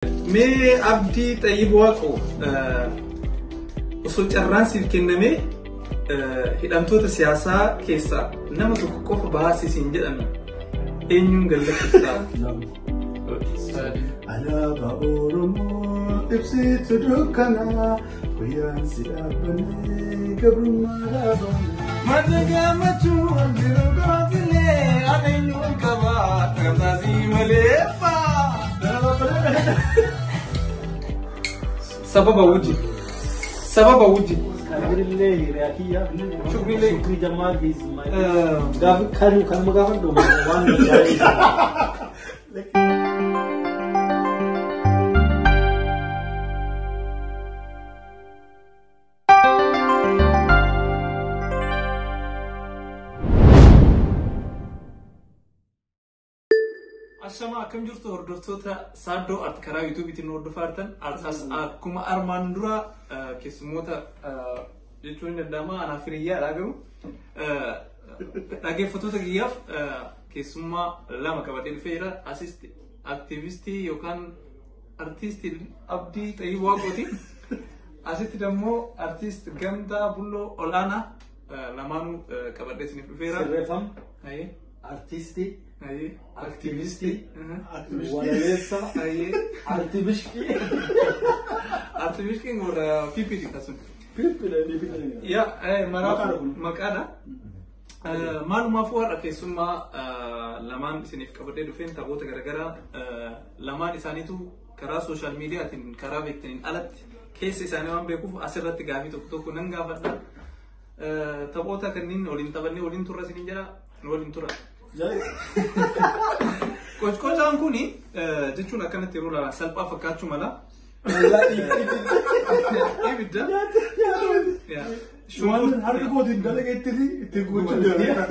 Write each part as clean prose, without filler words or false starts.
Mee abdii Xayyib Waaqoo osoo carraan siif kennamee hidhamtoota siyaasaa keessaa nama tokko qofa baasisin jedhame eenyuun gallachiiftaa? Alaabaa Oromoo ibsituu dukkanaa guyyaan si dhaabbanee gabrummaa dhaabame. Madda gammachuu jiruu gootilee eenyuun qabaa gamtaasii malee faa. Sababa wujji. Kabirlee hiriyaa Shukri Jamal Gizma. Gaafi kan magaafa dhumu waan gaarii. Ashama akkam jirtu hordoftoota Saaddoo Art karaa YouTube-tiin hordofaa akkuma armaan dura keessummoota jechuun danda'ama anaaf hiriyyaadha garuu dhaggeeffattoota kiyyaaf keessummaa lama qabadhee dhufeera. Aktiivistii yookaan artiistii Abdii Xayyib Waaqooti. Asitti immoo artiist Gamtaa Bulloo Olaanaa lamaanuu qabadhee isiniif dhufeera. Sirreeffam. Artiistii. Aktivisti, Walesa, Artivishki. Artivishki ngora PPT kasun. Ya, makada. Maaluma fuudhaa keessummaa lamaan isiniif qabadhee dhufeen taphoota garaagaraa lamaan isaaniitu karaa sooshaal miidiyaatiin karaa beektaniin alatti keessa isaanii waan beekuuf asirratti gaafii tokko nan gaafadha. Taphoota kanneen waliin taphannee waliin turra isiniin jedha waliin turra. Kocaan kuni jechuun akkanatti yeroo ilaalan salphaa fakkaachuu mala. Ibidda. Shumaan harka kootiin dalageetti itti gochuudha.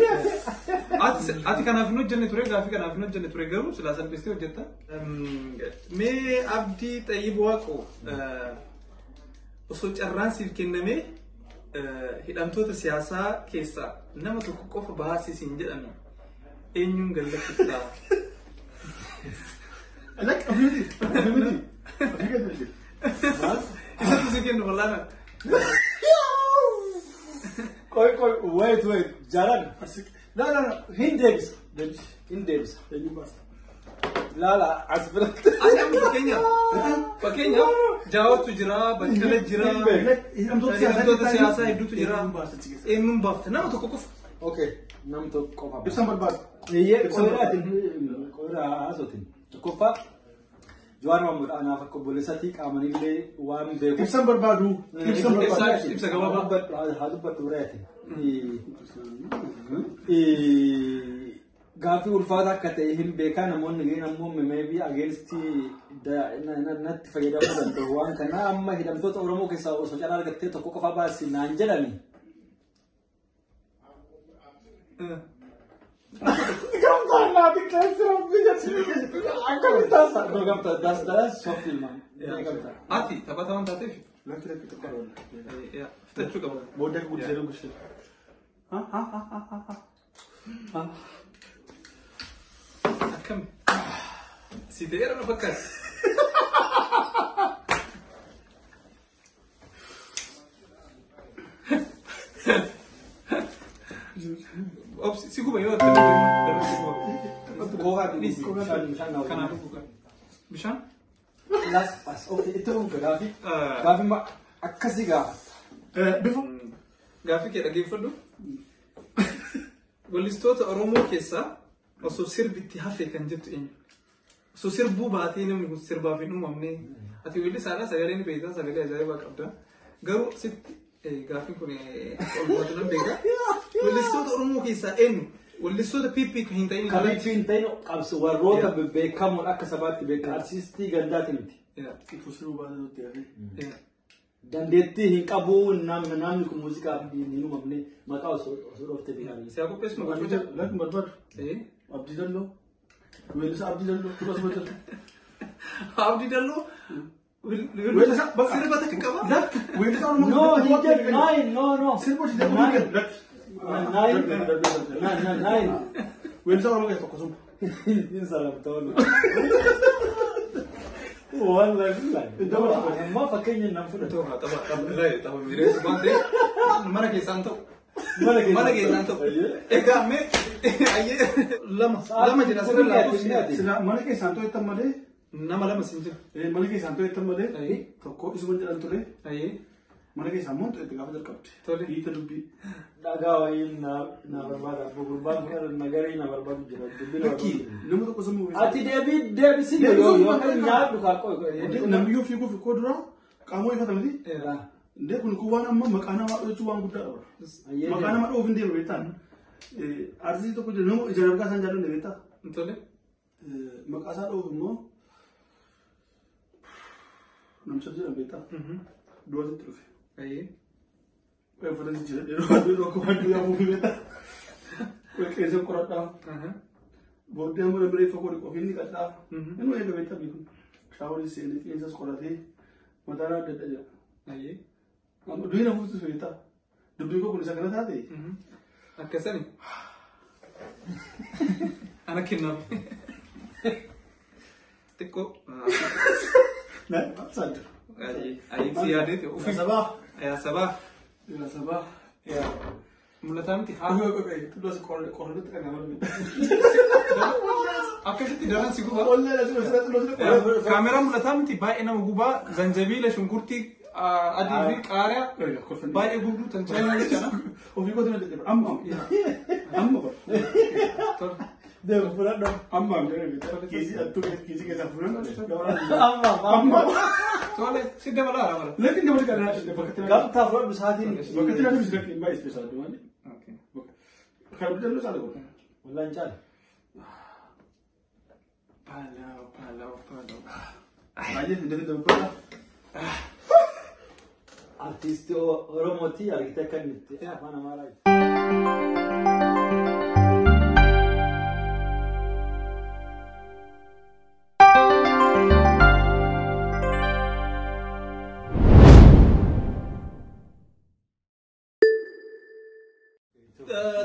Ati kanaaf hin hojjenne ture gaafii kanaaf hin hojjenne ture garuu silaa salphistee hojjetta. Mee Abdii Xayyib Waaqoo osoo carraan siif kennamee hidhamtoota siyaasaa keessaa nama tokko qofa baasisin jedhame eenyuun gallachiiftaa? Like abdii. Isatu si kennu wallaana. Wait. Jalan. No. Hindeebisa. Lala asbiratti. Fakkeenyaaf Jawaattu jira, Baqqala jira, hidhamtoota siyaasaa hedduutu jira. Eenyuun baafta? Nama tokko qofa. Okay. Nam tokko qofa. Ibsan barbaadu. Qoraa haasotiin. Tokkoffaa Jawaar Mahmud anaaf akka obboleessaatti qaamanillee waan beeku. Ibsan barbaadu. Ibsa gabaabaa. Haa dubbadhu biraati. Gaafii ulfaataa akka ta'e hin beekaa namoonni ga'een ammoo maybe against natti fayyadamuu danda'u waan kana amma hidhamtoota Oromoo keessaa osoo carraa argattee tokko qofa baasi naan jedhani. That's soft film. Ati taphataa waan taateef. Fitachuu qaba. Booda guddiseeru gushee. Akkami? Si ta'eera na fakkaata. Si guba yoo bishaan? Last pass. Okay, itti dhuunfa gaafii. Gaafii akkasii gaafa. Bifa gaafii kee dhaggeeffadhu. Weellistoota Oromoo keessaa osoo sirbitti hafee kan jettu eenyu? Osoo sirbuu baatee namni kun sirbaaf hin uumamne. Ati weellisaadha sagaleen beektaa sagalee ajaa'ibaa qabda. Garuu sitti gaafiin kun olmaatu nan beeka. Weellistoota Oromoo keessaa eenyu? Weellistoota PP kan hin ta'in. Kan hin ta'in qabsu warroota beekamoon akka sabaatti beekan artistii gandaati miti. Ifu siruu baatee nutti hafe. Dandeettii hin qabu namni kun muuziqaa hin uumamne maqaa osoo dhooftee beekan. Siyaa qopheessu maqaa Lakin barbaadu. Abdii Dalloo. Weellisa Abdii Dalloo. Turas hojjetu. Abdii Dalloo. Weellisa sirba takka qaba. Weellisa Oromoo. No, he did nine. No. Sirba hojii nine. Weellisa Oromoo keessaa tokko sun. Hin salamtoonni. والله بالله ما فكرني ننفذ توها طبعا لا طبعا ميريس باندي مالك سانتو مالك سانتو إيه مي أيه لما جينا سير لا مالك سانتو يتمالي نما لما سنجي مالك سانتو يتمالي أيه تكو اسمه جلال تولي أيه مالك سامون تكافل الكبت تولي هي تدبي دعاوين نبرباد بقربان كنا نجاري نبرباد جرا لكي نمو تكو سمو أتي دبي سينجو يوم كان يار دكاكو نميو فيكو في كودرا كامو يفتمدي ده كن كوان أما مكانا ما أدو توان كودا مكانا ما أدو فيندي بيتان أرزي تو كودا نمو إجرام كاسان جالو نبيتا تولي مكاسا أدو فيمو نمشي نبيتا دوازي تروفي أيه Kau pernah sih dulu aku ada yang mau beli kau kerja korat dah, boleh ambil beli fakir kopi ni kata, ini ada beta bikin, shower di sini, kerja sekolah ni, matara ada aja, aye, kamu dua nama tu beta, dua kau pun sekarang tadi, akasa ni, anak kena, teko, nah, saja, aye si ada tu, office sabah, ya sabah. ya sabah, ya, mulai nanti itu dah sekolah itu kan nama beta, apa sih tidak sih gua? Allah lah kamera mulai nanti baik nama gua zanjabil shungkurti adi karya, baik gua tu tanjanya ni cina, office kau tu nanti, amma, Dia pura dong. amma jadi beta, kisi kita pura, amma. soalnya sudah malah orang. Lekin dia boleh kerana dia pakai Gak tahu pura bisa hati ni. pakai tidak bisa lagi baik spesial tu kan? Oke. Kalau betul lu salah kau. Lancar. Palau. Aja tidak berapa. Artis tu orang moti arsitek kan itu. Mana marah.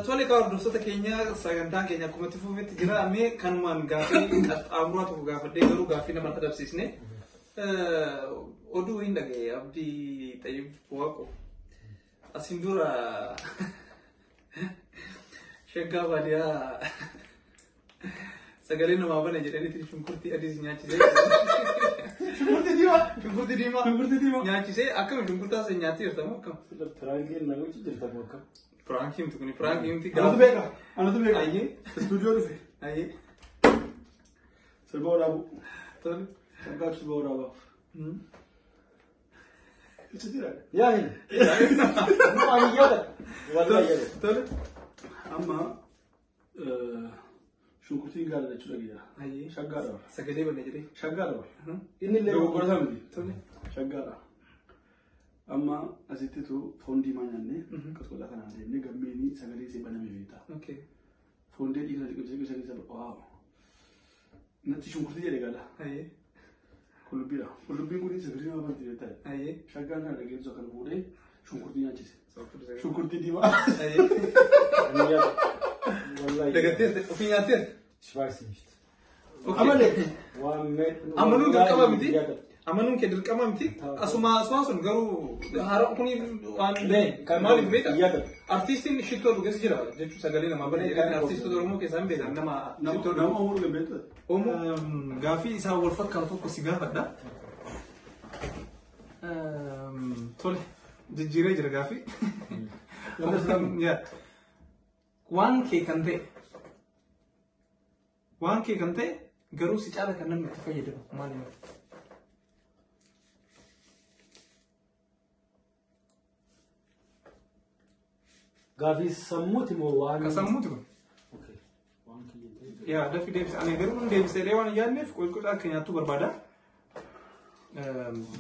Tole kau dosa Kenya, sagantan Kenya kumati fufet jira me kanuman gafi amura tu gafi degaru gafi nama terhadap sisne. Odu indah gaya abdi tayu puako. Asindura shagga dia sagale nama apa nih jadi ini shungkurti adi nyaci saya. Shungkurti dima. Nyaci saya akan shungkurta saya nyaci sama kamu. Sudah terakhir nagu cerita muka. Prankim tu ni. Anu tu bega. Aye. Studio tu. Aye. Serba orang. Betul. Serba orang. Itu tidak. Ya ini. Mana ya? Wallahi ya. Betul. Amma syukurti enggak ada curah dia. Aye. Syaggar. Sagale bane jadi. Syaggar. Ini Lepas lewat. kau sama ni. Betul. Syaggar. Amma asitti tu fondi mana ni? Kesekolah kan ada. Ni kami ni sagari si bana mevita. Oke. Fondi di sana juga sagari sebab wow. Nanti syukurti dia legala. Aye. Kulubira gudi sagari apa dia tak. Aye. Syaggar kan lagi tu kan boleh syukurti aja sih. Sofur sagale. Syukurti di mana? Aye. Ini ya. Wallahi. Degatir, opinyatir. Schwarzen nicht. Amale. Amanun Wallahi. dirqama miti. Amanun ke dirqama miti. Asuma sun garu harap kuni wan maalif beta. Artistin shitto duges jira. Jechu sagale nama bane jira. Artistu doromo ke sambe nama shitto Nama doromo. umur lebih tu. Gafi isa wal fakka tokko si gaafadha. Tole jijjiiree jira gaafii. Waan kee kan ta'e garuu si caala kan namni itti fayyadamu maali? Gafi sammuti moo waan? Ka sammuuti kun. Okay. Waan kiyya. Yaa dafi deebisa. Ani garuu hin deebisee waan yaadneef qulqulluu akka nyaattu barbaada.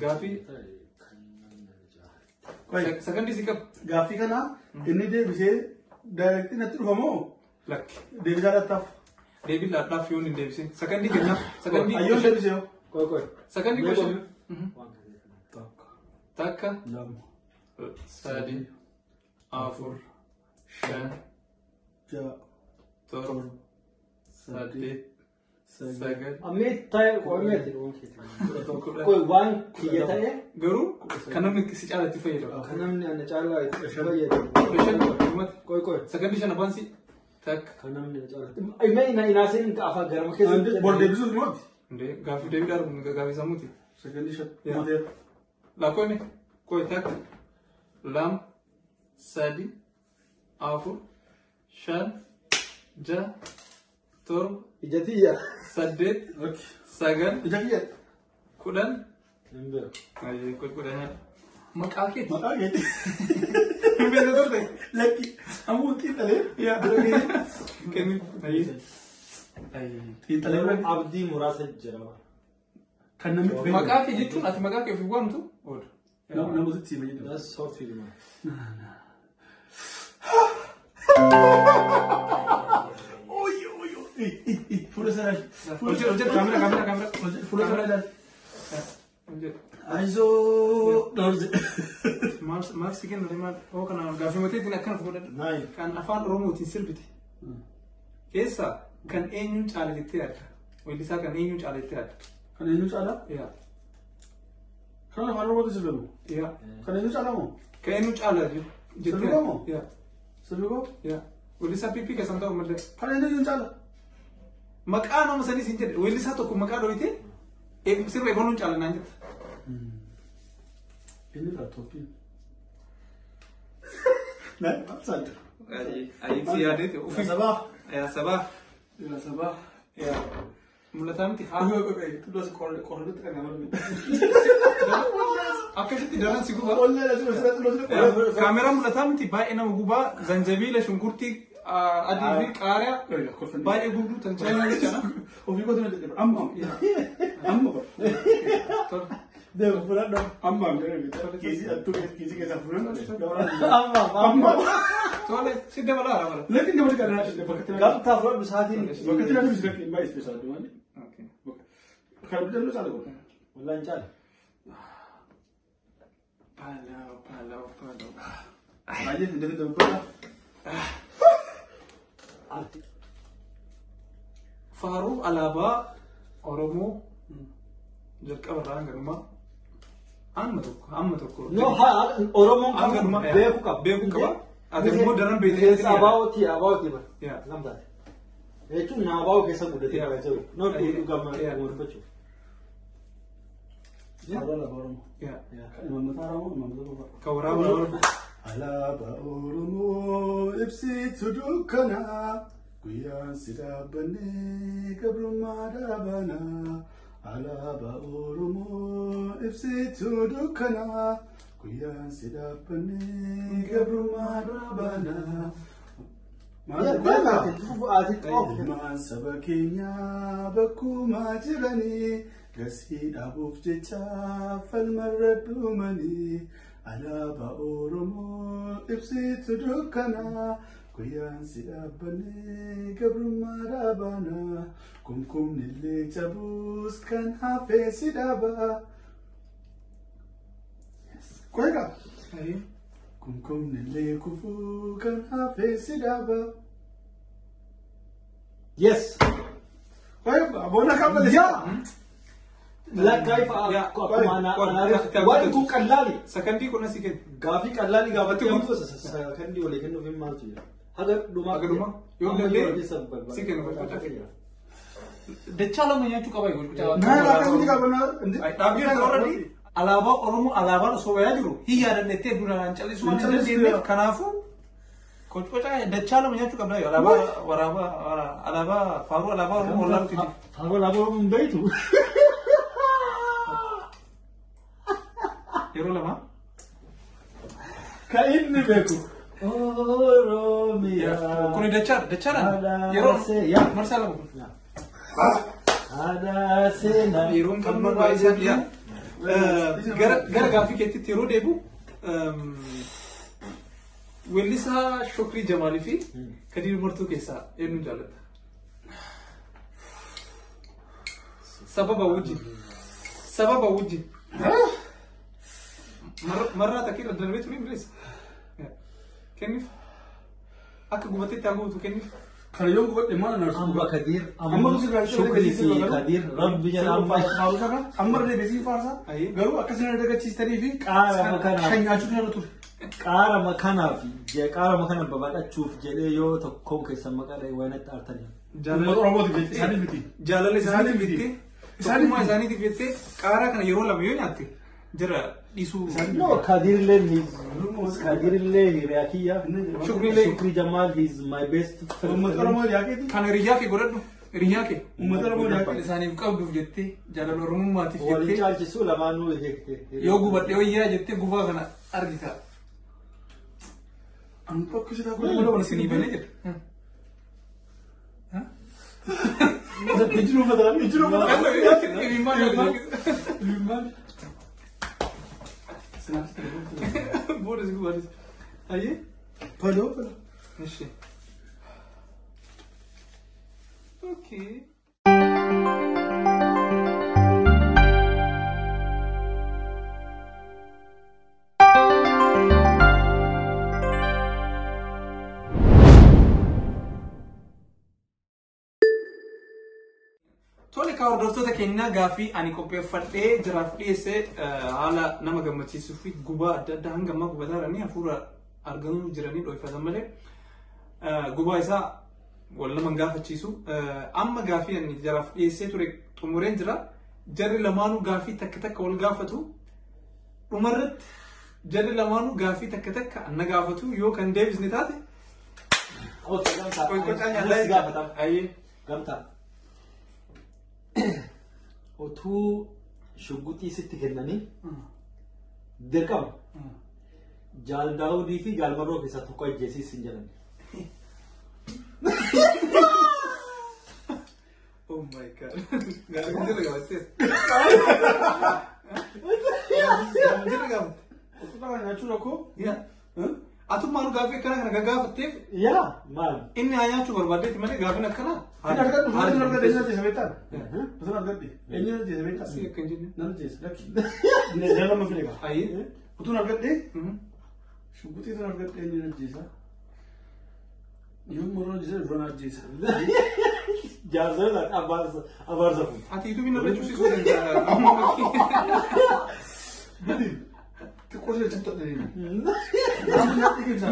Gaafii. Sagandii si qaba. Gaafii kana inni deebisee daayirektii natti dhufamoo? Lakki. Deebisaa dhattaaf. Deebii laadhaaf yoo hin deebisee. Sagandii kennaaf. Sagandii. Ayyoon deebisee. Koi. Sagandii gosa. Takka. Takka. Lama. Sadi. Afur. Shan. Ja'a. Torba. Saddeet. sagal. Amee taa'ee qo'annee koi waan kiyya ta'e garuu kan namni si caalatti fayyadamu. kan namni ana caalaa itti fayyadamu. Koi sagantii shan afaansi takka. kan namni ana caalatti. Ima inaasiin afaan garama keessa. Bordee bisuun mooti. Gaaffii deebii darbu gaaffii sammuuti. Sagantii shan. Lakkoonni koi takka lama sadi afur shan jaha torba Ijatiyya. saddeet sagal Ijatiyya. kudhan. Himbeeku. Kudhan. Maqaa keeti. Maqaa keeti. Himbeeku turte. Lakki. Ammoo xiinxalee. Yaa. Kenni. Xiinxalee. Abdii muraasa jedhama. Kan namni fayyadamu. Maqaa kee jechuun ati maqaa kee ofii waamtu oola. Namoota itti fayyadamu. That's so film. Fuula sana. Hojjetu kaamera. Fuula sana. Aizoo dhoorze. Maal si kennu maal oo kana gaaffii mateetiin akkana fudhadha. Nine. Kan afaan Oromootiin sirbite. Keessa kan eenyuun caala jettee yaadda? Weellisaa kan eenyuun caala jettee yaadda? Kan eenyu caalaa? Yaa. Kan afaan Oromootiin sirbamu. Yaa. Kan eenyu caalaa moo? Kan eenyuun caala jettee Sirba moo? Yaa. Sirbi koo? Yaa. Weellisaa PP keessan ta'u malee. Kan eenyu caalaa? Maqaa nama sanii siin jedhe weellisaa tokko maqaa dhooyite sirba eegaluun caala naan jetta. Inni laaptooppii. Naan absaadha. Ayi yaadeeti ofii. Sabaa. Yaa sabaa. Yaa sabaa. Yaa. Mul'ataa miti haa. Tulas qorrootti dhagahamaa. Akkasitti daran si gubaa. Ollee lasu lasu. Kaameraa mul'ataa miti baay'ee nama gubaa zanjabiila shunkurtii adii fi qaariyaa baay'ee gubduu tan chaayinaa jechaadha. Ofii kootu na deddeebi'a. Amma. Amma. Deemu fudhadhu. Amma. Kiisii attuu kiisii keessaa fuudhan. Amma. Tole si dabalaa mala. Lakki namni kan bakka Gamtaa fudhadhu sa'aatiin. bakka tiraan bisi lakki baay'ee ispeeshaal dhumaani. Kan bitan caala godha. Wallaan caala. Palaw. Baay'ee dindeetti dabbata. Faaruu alaabaa Oromoo jalqaba irraa hanganumaa amma tokko. No Oromoon kan beeku qaba. Beeku qaba. Ati immoo daran beekee. Keessa abaawoti bara. Yaa. Gamtaati. Jechuun abaawoo keessa guddatee kan jiru. No dhugamu. Faaruu alaabaa Oromoo. Yaa. Kan mammataa Oromoo mammataa Oromoo. Ka waraabaa Oromoo. Alaabaa Oromoo ibsituu dukkanaa guyyaan si dhaabbannee gabrummaa dhaabanaa. Alaabaa Oromoo ibsituu dukkanaa guyyaan si dhaabbannee gabrummaa dhaabanaa. Ilmaan saba keenyaa bakkuma jiranii gasii dhaabuuf jecha falmarra dhumanii. Alaabaa Oromoo ibsituu dukkanaa guyyaan si dhaabbannee gabrummaa dhaabanaa. Kumkumnillee cabus kan hafee si dhaabaa. Koyka. Kumkumnillee kufuu kan hafee si dhaabaa. Yes. Koyka boona kabale. Yaa. Lakkaa'ii fa'aa waan kun qallaali. Sakandii kun asii kenna. Gaafii qallaali gaafatee wantoota sakandii walii kennuuf hin maaltu jira. Haga dhumaa. Yoo dandee si kenna gochuudha. Dachaa lama nyaachuu qaba gochuudha. Naa akkamitti qabanaa? Dhaabbii irratti alaabaa Oromoo alaabaan osoo wayaa jiru hin yaadannettee duraan callisuu waan hin dandeenyeef kanaafuu qococa dachaa lama nyaachuu qabna alaabaa faaruu alaabaa Oromoo wallaan fidi. Faaruu alaabaa Oromoo hin beektu. Yeroo lama. Kan inni beeku. Oromiyaa. Kuni dachaadhaan yeroo marsaa lama kun. Aadaa seenaa. Yeroo qabnu baay'isaan gara gaaffii keettitti yeroo deebi'u weellisaa Shokrii Jamaalii fi Kadiir Martuu keessaa eenyuun jaallata? Sababa wajjin. Marraa takkee irra darbee ture bileessa. Kenniif akka gubateetti haa guutu kenniif. Kan yoo godhe maal narsu. Amma Kadir, Amma Shukri fi Kadir, Rabbi jala amma. Amma deebisii faarsa. Garuu akkasina dagachiistanii fi Qaara makanaa. kan nyaachuutu nama ture. Qaara makanaa fi qaara makana babal'achuuf jedhee yoo tokkoon keessan maqaa waanatti aartanii. Uummata Oromootiif jechuudha. Isaaniif miti. Jaalala isaaniitiif jettee tokkummaa isaaniitiif jettee qaaraa kana yeroo lama yoo nyaatte jira dhiisuu. No, Kadir hiriyaa kiyya. Shukri Jamal is my best friend. Uummata Oromoo yaakeeti. Kan hiriyaa kee godhadhu hiriyaa kee. Uummata Oromoo yaakeeti. Isaaniif qabduuf jettee jaalala oromummaatiif Waliin jettee caalchisuu lamaanuu yoo gubadhee wayyaa jettee gubaa kana argita. Ani tokko sitaa Wal godhe isinii banee jira. Ijiruu fadaraa. Ijiruu fadaraa. Ilmaan Ilmaan. Boodas gubaanis. Ayyee. Padoo. Eshi. Okay. Tole kaa hordoftoota keenyaa gaaffii ani qopheeffadhee jiraaf dhiyeessee haala nama gammachiisuu fi gubaa adda addaa hanga ammaa gubataa jiranii hafuura argamuu jiranii dhoofatan malee gubaa isaa wal nama gaafachiisu. Amma gaaffii ani jiraaf dhiyeessee ture xumureen jira. Jarri lamaanuu gaaffii takka takka wal gaafatu. Dhumarratti jarri lamaanuu gaaffii takka takka na gaafatu yoo kan deebisne taate. Okay, gamtaa. Qoqqocaa nyaataa gaafata. Ayyee. Gamtaa. Otuu shugguxii sitti kennanii dirqama Jaal Daawudii fi Jaal Marroo keessaa tokko ajjeesiis hin jedhan. Oh my god. Gaaffii jira gaafattee. Jira gaafatte. Uffata nyaachuu rakkoo. Yaa. Atummaan gaaffii akkana kana gagaafatteef Yaa maal? inni haa nyaachuu barbaadeetti malee gaaffiin akkana. Inni argadhu uffata argadhe eenyu ajjeese beektaa? Uffata argadhe eenyu ajjeese beektaa? Asii akka hin jenne. Nan ajjeese lakki. Jaalama file gaa. Ayyee. Utuun argadhe shugguxii sun argadhe eenyu ajjeesa? Yoo moroo ajjeese duraan ajjeesa. Jaalala abaarsa kun. Ati ituu bina beeksisuu danda'a. Xiqqoo ishee cimta ta'e.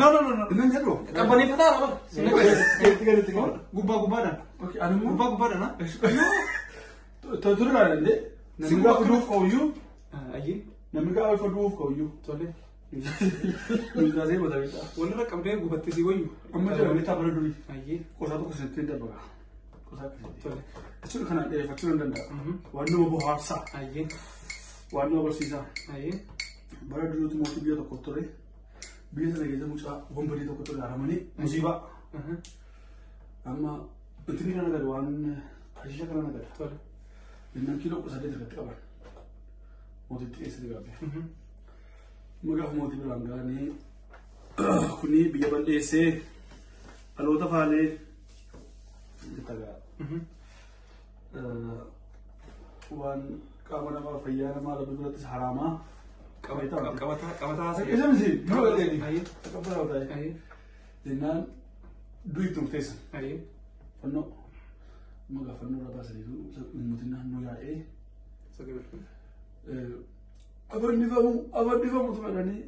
No. Inni jedhu. Qabbaneeffataa dha bara. Itti gadi Gubbaa gubbaadhaan. Gubbaa gubbaadhaan. Ture ilaalle namni gaafa duuf ka'uyyuu Ayyee. namni gaafa duuf ka'uyyuu Tole. miidhasee bada beektaa. Walirra qabdee gubattee si wayyu. Amma jala beektaa bara durii Ayyee. qosaa tokko sirriitti darbaga. Qosaa akkasitti. Tole. Jechuudha kanaan dheereffachuu nan danda'a. Waan nama bohaarsaa. Ayyee. Waan nama barsiisaa. Ayyee. Bara duriitti mootii biyya tokko ture. Biyya sana keessa mucaa wambarii tokko ture haaramanii musiibaa. Amma ittiin kana gadi waan hashisha kana gadi. Tole. Innaan kiiloo 18 irratti qaban. Mootitti keessatti gaabbee. Magaaf mootii biraan ga'anii kuni biyya balleessee dhaloota faalee itti ga'a. Waan qaama namaa fayyaa namaa rabbi birattis haraamaa. Qabataa asii. Isa miti yoo gadi. Ayyee. Qabbara ta'e. Ayyee. Jennaan du'i turteessan. Ayyee. Fannoo magaa fannoo irraa baasanii mootiin naannoo yaa'ee abarbifamu tumadhanii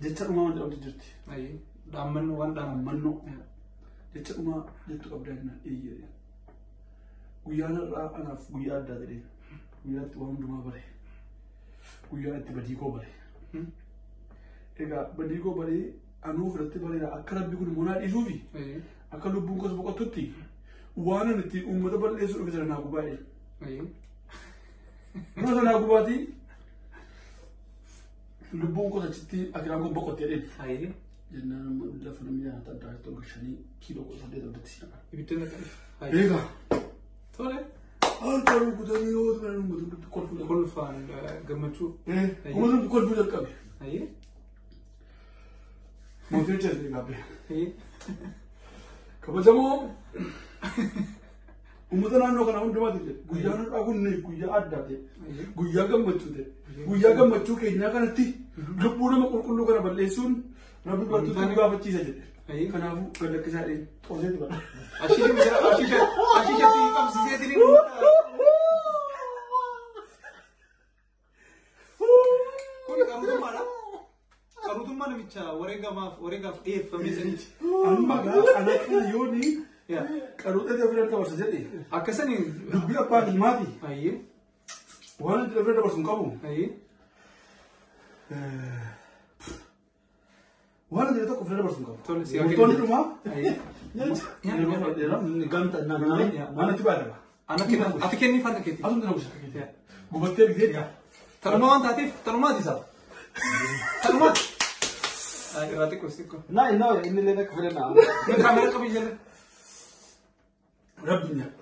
jecha dhumaa waan jedhamtu jirti. Ayyee. Dhaammannoo waan Dhaammannoo jecha dhumaa jettu qabdaa jennaan eeyyee. Guyyaan irraa anaaf guyyaa addaa jedhee guyyaatti waan hundumaa bare guyyaa itti badii koo bare. Egaa badii koo baree anuu fudhattee bareeda akka rabbi kun monaa dhiisuufi akka lubbuun kos boqotutti waan ani itti uummata balleessuu dhufe sana naa gubaadhe. Mana sanaa gubaatii lubbuun kos achitti akiraan koo boqottee dheedhe. Jennaan lafa namni nyaata addaa itti galchanii kiiloo 18 abdatti si naqan. Ibidda naqan. Eegaa. Tole. Harka rukutanii yoo ta'an uummata kolfuu Kolfaan gammachuu. uummata kolfuu jalqabe. Ayyee. Mootiin ceesee gaabbee. Ayyee. Kabajamoo uummata naannoo kana hundumaati jedhe guyyaan har'aa kun guyyaa addaa ta'e guyyaa gammachuu ta'e guyyaa gammachuu keenyaa kanatti lubbuu nama qulqulluu kana balleessuun Rabbi dubartii gaafachiisa jedhe. Kanaafuu kan akka isaanii qooseetu bara. Ashiishatti qabsiisee diriiru. Kun qaruutummaadha. Qaruutummaa namicha wareegaaf dhiyeeffamee saniiti. Amma anatti yooni qaruuxee ofirra dabarsa jedhe. Akkasanii dubbii abbaa ilmaati. Waan itti ofirra dabarsu hin qabu. Waan itti tokko ofirra dabarsu hin qabu. Murtoonni dhumaa. Waan itti baadama. Ati kennii farda keetti. Asuma dina busha keetti. Gubattee bitee. Tanuma waan taateef tanumaati isaa. Tanumaati. Irraa xiqqoo xiqqoo. Inni illee akka fedhanna. Kaamera qabii jala. Rabbi nyaata.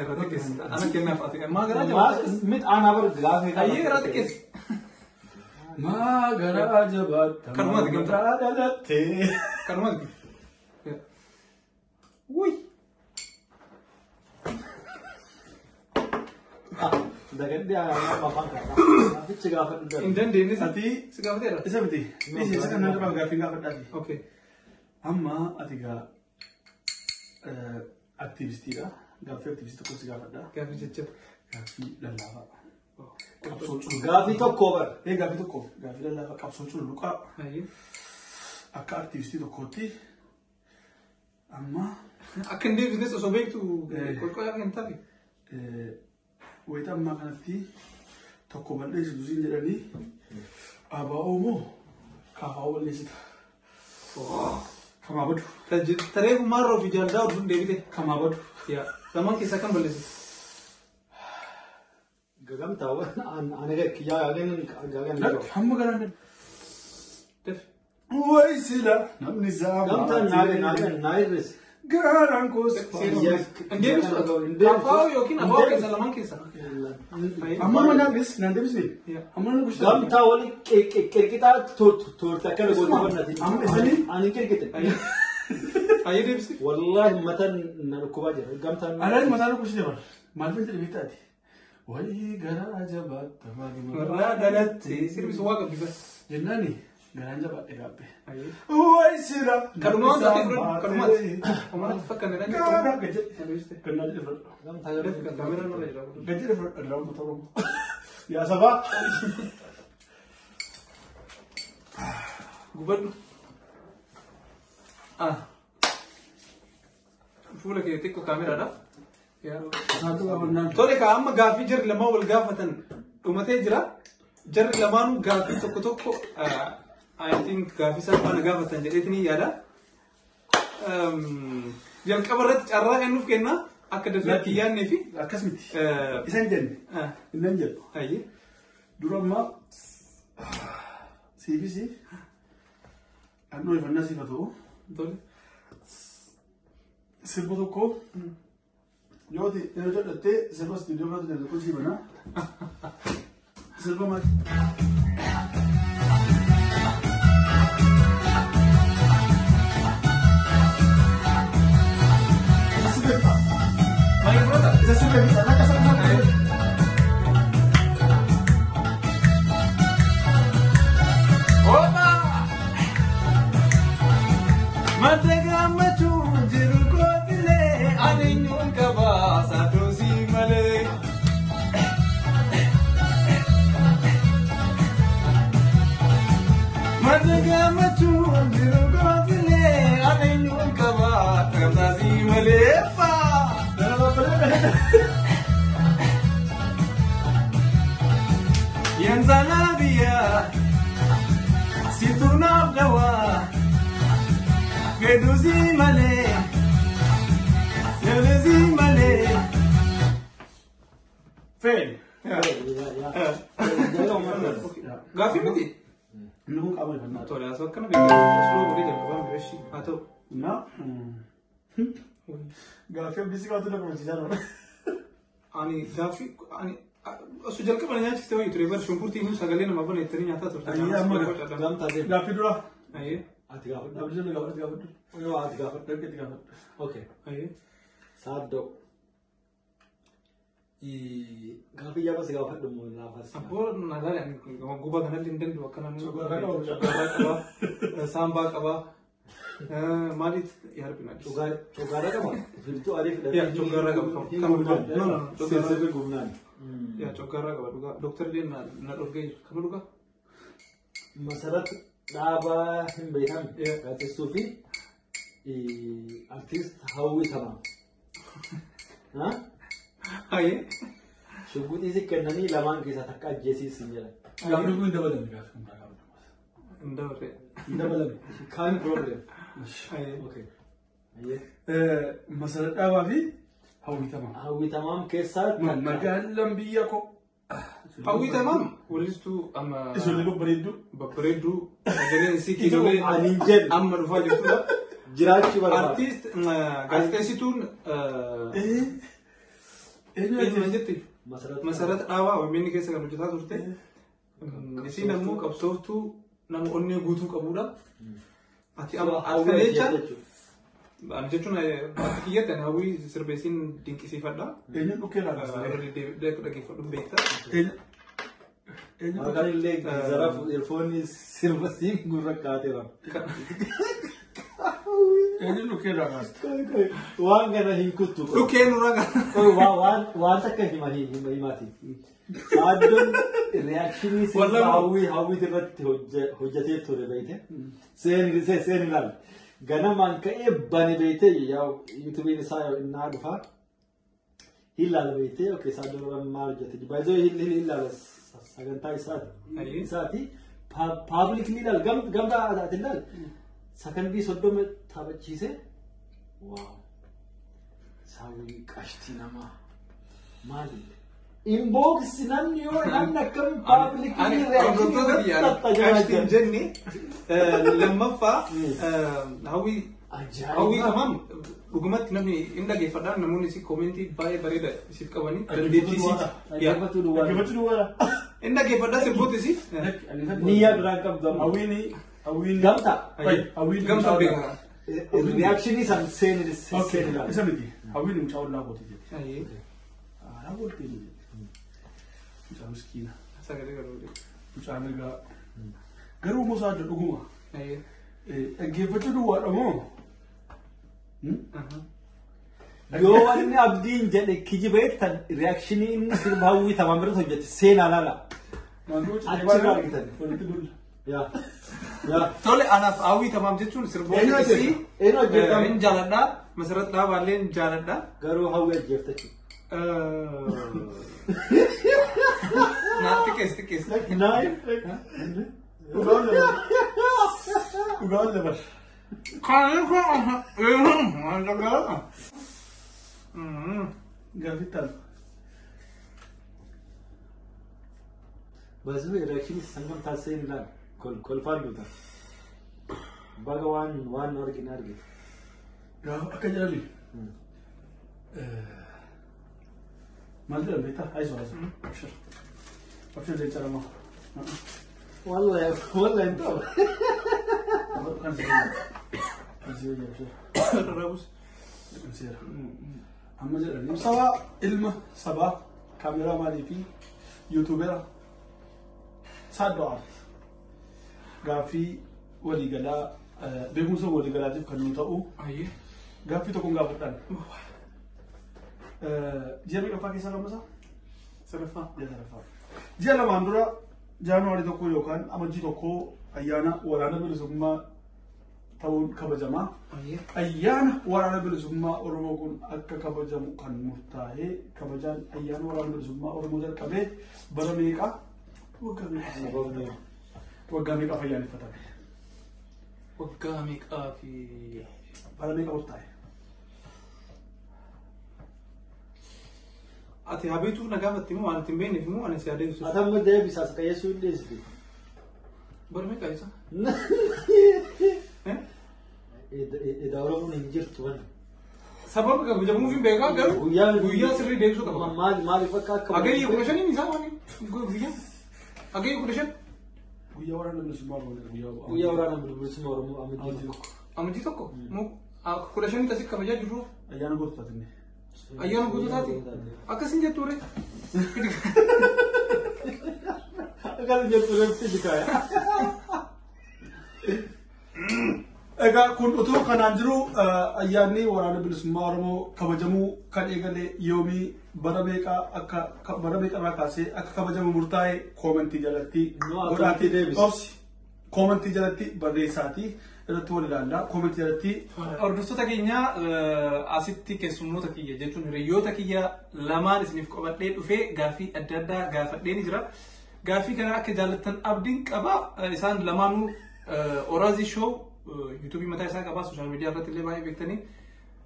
Irraa xiqqeessi. Ana kennaaf ati. Maa garaa jabaata. Miti aanaa bara gaafee. Ayyee irraa xiqqeessi. Maa garaa jabaata. Kanumaati gamtaa. Dhalattee. Kanumaati. Wuy. Dagaddi afaan kana. Afichi gaafadhu dha. Hin dandeenye Ati si gaafateera. isa miti. Isa kan nan dura gaaffii gaafadhaati. Okay. Amma ati gaa aktivistiidha. Gaaffii aktivistii tokko si gaafadha. Gaaffii jechuu. Gaaffii lallaafaa. Qabsoo gaafii tokko bara. Gaaffii tokko gaaffii lallaafaa qabsoo cululuqaa. Akka aktivistii tokkootti amma Akka hin deebisnes osoo beektu qolqollaa hin taane. Wayita ammaa kanatti tokko balleessitu siin jedhanii ABO moo KFO balleessita. Kamaa badu. Taree maarroo fi jaaldaa oduun deebite. Kamaa badu. Lamaan keessaa kan balleessite. Gagamtaa ana kiyyaa gagan. Hamma garaan Wai sila namni zama. Gamtaan naayirres. Garaan koos. Afaa yookiin afaa keessa lamaan keessa. Amma naabis naan deebisne. Amma naan gosa. Gamtaa wali qirqitaa torta akkana goota bannati. Amma isanii ani qirqite. Ayyee deebiste. Wallahi matan na dhukkubaa jira. Gamtaan. Alaa mataa dhukkubsi dabar. Maal fa'ii jedhe beektaati. Wai garaa jabaata maali. Warraa dhalatti sirbisu waa qabdi. Jennaani. Garaan jabaadhe gaabbe. Wai sila. Kanumaan taatee fudhadhu. Kanumaati. Kanumaan fakkaanne dha. Garaan gajje. Gannaa jedhe fudhadhu. Gamtaa yoo Kaameraan irra jira. Gajje jedhe fudhadhu. Irraa uummata Oromoo. Yaa sabaa. Gubadhu. Fuula kee xiqqoo kaameraadha. Tole ka amma gaaffii jarri lamaan wal gaafatan dhumatee jira. Jarri lamaanuu gaaffii tokko I think gaaffii salphaan gaafatan jedheetiin yaada. Jalqaba irratti carraa kennuuf kenna akka dafeetti yaadnee fi akkasumatti. Isan jenne. Innan jedhu. Ayyee. Dura ammaa siifisi annoo ifannaa siifa ta'u. Tole. Sirba tokko yoo jedhattee sirba istiidiyoo irratti danda'u siifanaa. Sirba maali? Yanzalabia, si tu nabdawa, feduzi male, feduzi male. Fail. Gaaffii miti. Inni kun qaama ifannaa. Tole asoo akkana beekamu osoo godhee jalqabaa miidhashi haa ta'u. Na. Gaaffii abbisi qaatu na qabachiisaa jira. Ani gaaffii ani osoo jalqaba nyaachiste wayii ture bar shunkurtiin sagalee nama bana ittanii nyaataa turte. Ayyee amma gamtaa deemu. gaaffii dura. Ayyee. Ati gaafadhu. Abdii jala gaafadhu. Yoo ati gaafadhu. Dhaqeetti gaafadhu. Okay. Ayyee. Saaddoo. Gaaffii yaa bas gaafa dhumu laafas. Aboo nagaa ani guba kana linden dua kana chogaara qaba sambaa qaba maalit yarbina chogaara qaba filtuu ariif ya chogaara qaba no sirriitti gumnaan ya chogaara qaba dhuga doktor leen na dhorgee kam dhuga masarat dhaabaa hin beekan gaafachuu fi artist hawwii tamaa. Aye. Shuguti si kennanii lamaan keessaa takka ajjeesiisin jedha. Gaafni kun hin dabalame gaafni kun hin dabalame. Hin dabalame. Kaan problem. Okay. Masala dhaabaa fi hawwii tamaa. Hawwii tamaam keessaa magaalaan biyya koo. Hawwii tamaam walistuu amma ijoollee babbareedduu sagaleen isii kiilolee aniin jedhu amma dhufaa jirtudha. Jiraachuu barbaada. Artist gaazexeessituun eenyu jetti masarata dhaabaa wameenni keessa kan hojjetaa turte isiin ammoo qabsooftuu nama onnee guutuu qabudha. Ati amma akka jecha ani jechuun kiyyatti ani hawwii sirbeesiin dinqisiifadha. Eenyu dhukkee dhaggeeffadhu beekta. Maqaan illee zaraaf eerfoonni sirbasiin gurra kaateera. Eenyu dhukkee raagaasta. Waan kana hin kuttu. Dhukkee nurra waan takka himaati. Saaddoon reakshinii sirba hawwii irratti hojjetee ture beekte. Seen ilaali. Ganamaan ka'ee bane beekte yuutuubiin isaa innaa dhufaa. Hilaala beekte okay saaddoon maal hojjete. Baay'ee hilaala sagantaa isaati. Paabliikni ilaal gamtaa ati ilaal. Sakandii soddoma taphachiise. Waaw. Saawwi qashtii namaa. Maali? Inbox namni yoo namni akkam paabliikni reakshinii jenni lammaffaa hawwii tamaam dhugumatti namni hin dhaggeeffadhaan namoonni si koomentii baay'ee bareeda isiif qabanii dandeettii si hin dhaggeeffadhaa sirbooti si niyyaa biraan qabdu hawwiin gamta beekama reakshinii san seen isa miti hawwiin mucaa ollaa kooti jechuudha. Mucaa miskiina. Sagalee garuu mucaa nagaa garuu gosa adda dhuguma. Dhaggeeffachuu duwwaadha moo? Yoo wanni abdiin jedhe kijibeettan reakshinii inni sirba hawwii tamaan birata hojjete seenaa laala. Achirraa argitan. Tole anaaf hawwii tamaam jechuun sirboota isii hin jaaladhaa masarat dhaabaallee hin jaaladhaa. Garuu hawwii ajjeeftachu. Nah, tikis. Dhugaan dabar. Gaafittaan. Bazu reakshinii sangam taasisee ni laal kolfaan duuta. Baga waan argin arge. Gaafa akka jedhani. Maal jedhan beektaa? Haayisoo. Abshir jecha lama. Wallahi hin ta'u. Kan seera abshir. Rabus. Kan seera. Amma jedhani. Sabaa ilma sabaa kaameraa maalii fi yuutuubera Saaddoo Aart gaaffii waliigalaa beekumsa waliigalaatiif kan nu ta'u gaaffii tokkoon gaafadhaan. Ji'a meeqaffaa keessaa lammasaa? Sadaffaa. Ji'a lamaan dura Jaanuwaarii tokko yookaan amajjii tokko ayyaana waraana bilisummaa ta'uun kabajamaa. Ayyaana waraana bilisummaa Oromoo kun akka kabajamu kan murtaa'ee kabajaan ayyaana waraana bilisummaa Oromoo jalqabee bara meeqaa? Waggaa meeqaaf ayyaaneffatame? Waggaa meeqaa fi bara meeqa murtaa'e? Ati habeetu na gaafatti moo waan ittiin beekneef moo ani si adeemsisu? Ati amma deebisaas qayyeessuu hin deessitu. Bara meeqa isa? Edaa Oromoon hin jirtu waan. Sababa kabajamuuf hin beekaa garuu guyyaa sirrii deebisuu qaba. Maaliif akka Hagayya 15 isaa waan guyyaa. Hagayya 15. Guyyaa waraana bilisummaa Oromoo. Guyyaa waraana bilisummaa Oromoo amajjii tokko. Moo 15 tasii kabajaa jirru. Ayyaana goototaati. Ayyaana guutuutaati. Akkasin jettuure. Akkasin jettuure fidikaaya. Egaa kun utuu kanaan jiru ayyaanni waraana bilisummaa Oromoo kabajamuu kan eegale yoomii bara meeqaa irraa kaasee akka kabajamu murtaa'e koomentii jalatti godhaatii deebisi. Koomentii jalatti barreessaatii irratti wal ilaallaa. Koomentii jalatti hordoftoota keenya asitti keessummoota kiyya jechuun hiriyoota kiyya lamaan isiniif qabadhee dhufee gaaffii adda addaa gaafadhee ni jira. Gaaffii kana akka jaallattan abdiin qaba. Isaan lamaanuu Oraazii Show YouTube mataa isaa qaba. Sooshaal miidiyaa irratti illee baay'ee beektanii.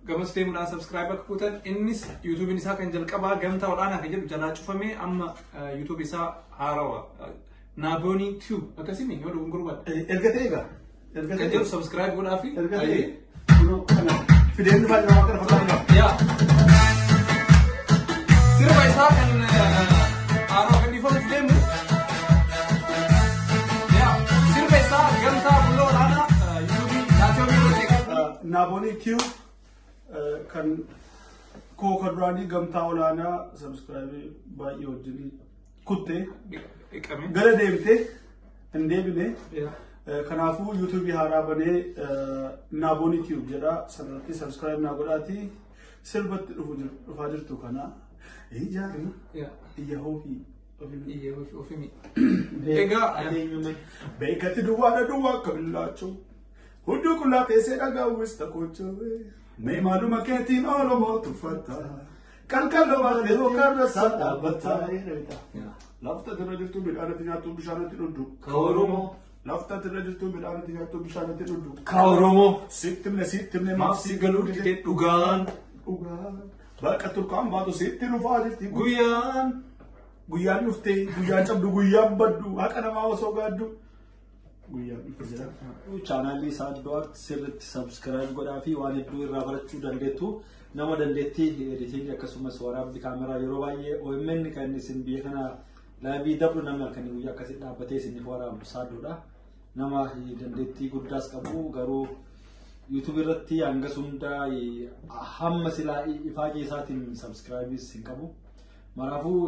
Gamas deemuudhaan subscribe akka gootan innis YouTube isaa kan jalqabaa gamtaa olaanaa kan jedhu jalaa cufamee amma YouTube isaa haarawaa Naaboonii Tube akkasii yoo dhugun gurgurudha. Erga ta'e egaa. Kan jedhu subscribe godhaa fi erga ta'e fideen dhufaa nama akka fakkaatu. Yaa sirba isaa kan haarawaa kan dhiifamuuf deemu. Yaa sirba isaa gamtaa bulloo olaanaa YouTube naatoo miidhoo ta'e. Naaboonii Tube kan kooka duraanii gamtaa olaanaa subscribe baay'ee wajjin kuttee gara deemtee hin deebine kanaafuu YouTube haaraa banee Naaboonii Tube jedha sanarratti subscribe naa godhaatii sirbatti dhufaa jirtu kana ijaarin iyya ofii egaa beekatti duwwaa akka billaachuu hunduu qullaa teessee dhagaawwis takochoo mee maaluma keetiin Oromoo tuffata qalqalloo baatee yookaan rasaa dhaabbata lafta irra jirtu midhaanatti nyaattu bishaanatti dhudhu Ka Oromoo. Lafta irra jirtu midhaanatti nyaattu bishaanatti dhudhu Ka Oromoo. Sittimne maaf si galuu didee dhugaan bakka turkaan baatu sitti dhufaa jirti guyyaan dhuftee guyyaan cabdu guyyaan baddu haqa namaa osoo gaaddu guyyaan dhufte jedha. Chaanaalii isaa iddootti sirriitti subscribe godhaa fi waan hedduu irraa barachuu dandeettu nama dandeettii editing akkasumas waraabbii kaameraa yeroo baay'ee OMN kan isin biyya kana laabii dabru namni halkanii guyyaa akkasitti dhaabbatee isiniif waraabu saadduudha. Nama dandeettii guddaas qabu garuu YouTube irratti hanga hundaa hamma silaa ifaajee isaatiin subscribes hin qabu. Maraafuu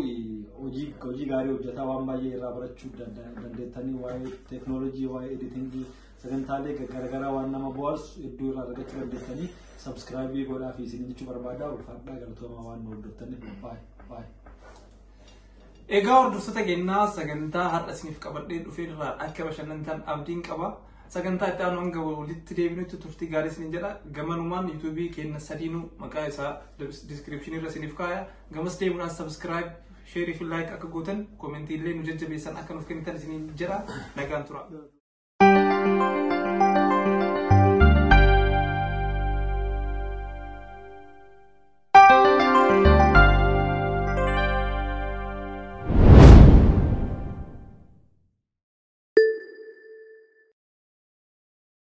hojii gaarii hojjetaa waan baay'ee irraa barachuu dandeettanii waa'ee teeknooloojii waa'ee editingii sagantaalee garaagaraa waan nama bohaarsu hedduu irraa argachuu dandeettanii subscribe godhaa fi isin jechuu barbaada ulfaadhaa galatooma waan nu hordoftaniif baay'ee. Egaa hordoftoota keenyaa sagantaa har'a isiniif qabadhee dhufee irraa akka bashannantan abdiin qaba. Sagantaa itti aanu hanga walitti deebinutti turtii gaarii isiniin jedha. Gamanumaan YouTube keenya sadiinuu maqaa isaa description irra isiniif kaaya. Gamas deemuudhaan subscribe, share fi like akka gootan koomentiilee nu jajjabeessan akka nuuf kennitan isiniin jedha. Nagaan tura.